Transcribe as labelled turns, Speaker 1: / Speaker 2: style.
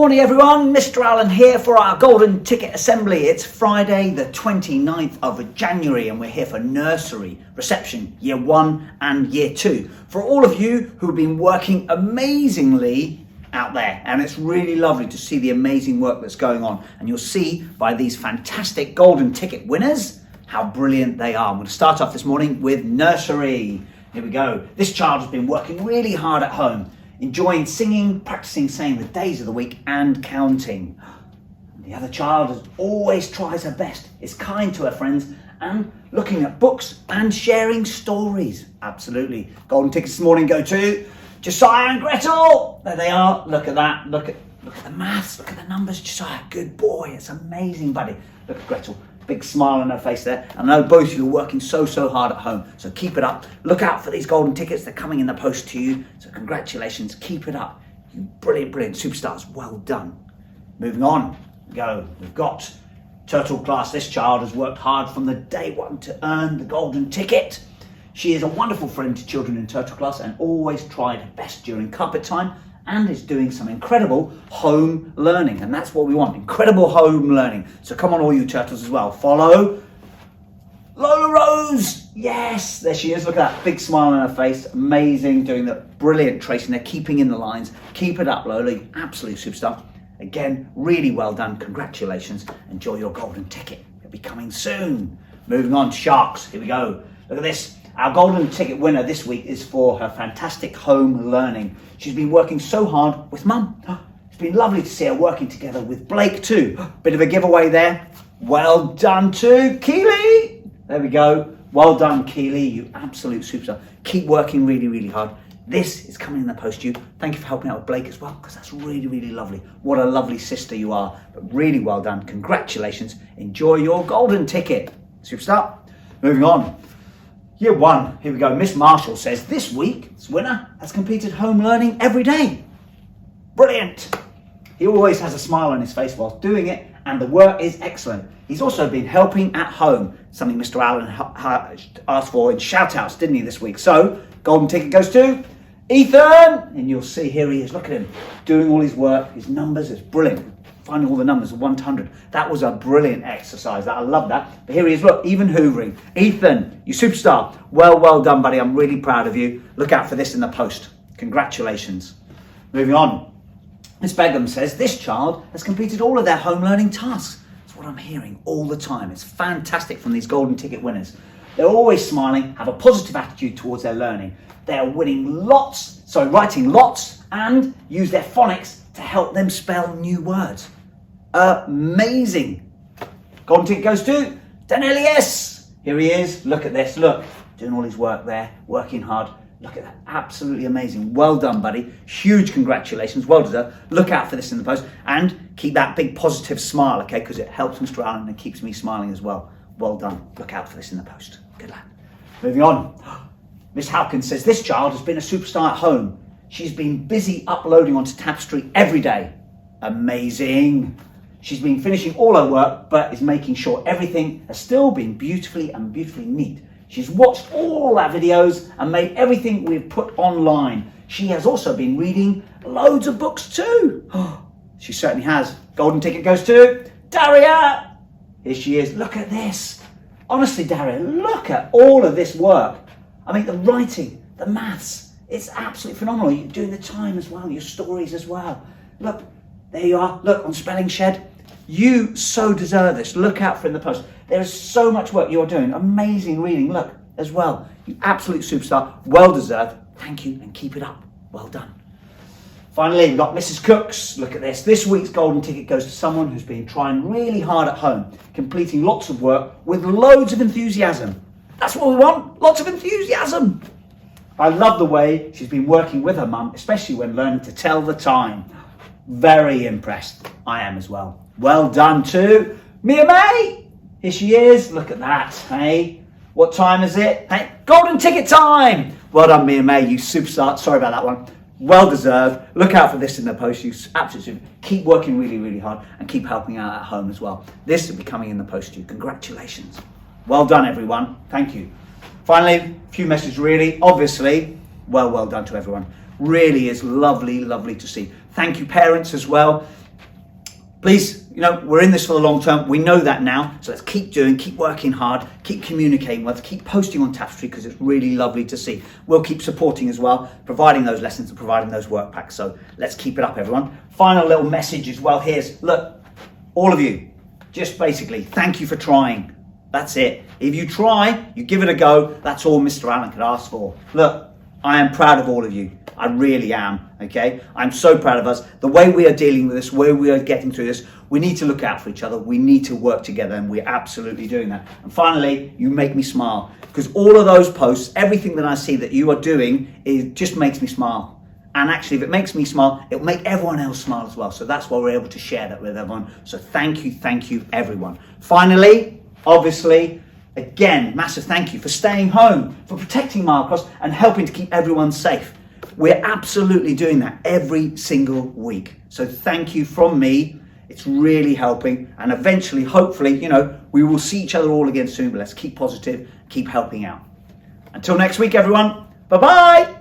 Speaker 1: Morning everyone, Mr. Allen here for our Golden Ticket Assembly. It's Friday the 29th of January and we're here for nursery reception, year 1 and year 2. For all of you who've been working amazingly out there, and it's really lovely to see the amazing work that's going on. And you'll see by these fantastic Golden Ticket winners how brilliant they are. I'm going to start off this morning with nursery. Here we go. This child has been working really hard at home, enjoying singing, practicing saying the days of the week and counting. The other child always tries her best, is kind to her friends and looking at books and sharing stories. Absolutely. Golden tickets this morning go to Josiah and Gretel. There they are. Look at that. Look at the maths. Look at the numbers. Josiah, good boy. It's amazing, buddy. Look at Gretel. Big smile on her face there. I know both of you are working so hard at home, so keep it up. Look out for these golden tickets. They're coming in the post to you, so congratulations. Keep it up. You brilliant superstars. Well done. Moving on, we've got Turtle class. This child has worked hard from the day one to earn the golden ticket. She is a wonderful friend to children in Turtle class and always tried her best during carpet time, and is doing some incredible home learning, and that's what we want, incredible home learning. So come on all you turtles as well, follow Lola Rose. Yes, there she is. Look at that big smile on her face. Amazing, doing the brilliant tracing there, keeping in the lines. Keep it up, Lola, you absolute superstar. Again, really well done, congratulations. Enjoy your golden ticket, it'll be coming soon. Moving on, sharks, here we go. Look at this. Our golden ticket winner this week is for her fantastic home learning. She's been working so hard with Mum. It's been lovely to see her working together with Blake too. Bit of a giveaway there. Well done to Keely. There we go. Well done, Keely, you absolute superstar. Keep working really hard. This is coming in the post to you. Thank you for helping out with Blake as well, because that's really lovely. What a lovely sister you are. But really well done. Congratulations. Enjoy your golden ticket. Superstar. Moving on. Year 1, here we go. Miss Marshall says, this week, this winner has completed home learning every day. Brilliant. He always has a smile on his face while doing it, and the work is excellent. He's also been helping at home, something Mr. Allen asked for in shout-outs, didn't he, this week? So, golden ticket goes to Ethan, and you'll see here he is. Look at him, doing all his work. His numbers is brilliant. Finding all the numbers of 1 to 100. That was a brilliant exercise. I love that. But here he is, look, even hoovering. Ethan, you superstar. Well done, buddy. I'm really proud of you. Look out for this in the post. Congratulations. Moving on. Miss Begum says, this child has completed all of their home learning tasks. That's what I'm hearing all the time. It's fantastic from these golden ticket winners. They're always smiling, have a positive attitude towards their learning. They are writing lots, and use their phonics to help them spell new words. Amazing. Golden ticket goes to Danelius. Here he is. Look at this. Look, doing all his work there, working hard. Look at that. Absolutely amazing. Well done, buddy. Huge congratulations. Well deserved. Look out for this in the post and keep that big positive smile, okay? Because it helps Mr. Allen and keeps me smiling as well. Well done. Look out for this in the post. Good lad. Moving on. Miss Halkins says this child has been a superstar at home. She's been busy uploading onto Tapestry every day. Amazing. She's been finishing all her work, but is making sure everything has still been beautifully neat. She's watched all our videos and made everything we've put online. She has also been reading loads of books too. She certainly has. Golden ticket goes to Daria. Here she is. Look at this. Honestly, Daria, look at all of this work. I mean, the writing, the maths. It's absolutely phenomenal. You're doing the time as well, your stories as well. Look, there you are. Look, on Spelling Shed. You so deserve this. Look out for in the post. There is so much work you're doing. Amazing reading. Look, as well. You absolute superstar. Well deserved. Thank you and keep it up. Well done. Finally, we've got Mrs. Cooks. Look at this. This week's golden ticket goes to someone who's been trying really hard at home, completing lots of work with loads of enthusiasm. That's what we want. Lots of enthusiasm. I love the way she's been working with her mum, especially when learning to tell the time. Very impressed. I am as well. Well done to Mia May. Here she is. Look at that. Hey, what time is it? Hey, golden ticket time. Well done, Mia May. You superstar. Sorry about that one. Well deserved. Look out for this in the post. You absolutely keep working really hard and keep helping out at home as well. This will be coming in the post to you. Congratulations. Well done, everyone. Thank you. Finally, a few messages really. Obviously, well done to everyone. Really is lovely to see. Thank you, parents, as well. Please, we're in this for the long term. We know that now. So let's keep doing, keep working hard, keep communicating with us, keep posting on Tapestry because it's really lovely to see. We'll keep supporting as well, providing those lessons and providing those work packs. So let's keep it up, everyone. Final little message as well here is, look, all of you, just basically, thank you for trying. That's it. If you try, you give it a go, that's all Mr. Allen could ask for. Look, I am proud of all of you. I really am, okay? I'm so proud of us. The way we are dealing with this, the way we are getting through this, we need to look out for each other. We need to work together, and we're absolutely doing that. And finally, you make me smile, because all of those posts, everything that I see that you are doing, it just makes me smile. And actually, if it makes me smile, it'll make everyone else smile as well. So that's why we're able to share that with everyone. So thank you, everyone. Finally, obviously, again, massive thank you for staying home, for protecting Mile-Cross and helping to keep everyone safe. We're absolutely doing that every single week. So thank you from me. It's really helping. And eventually, hopefully, we will see each other all again soon. But let's keep positive, keep helping out. Until next week, everyone. Bye-bye.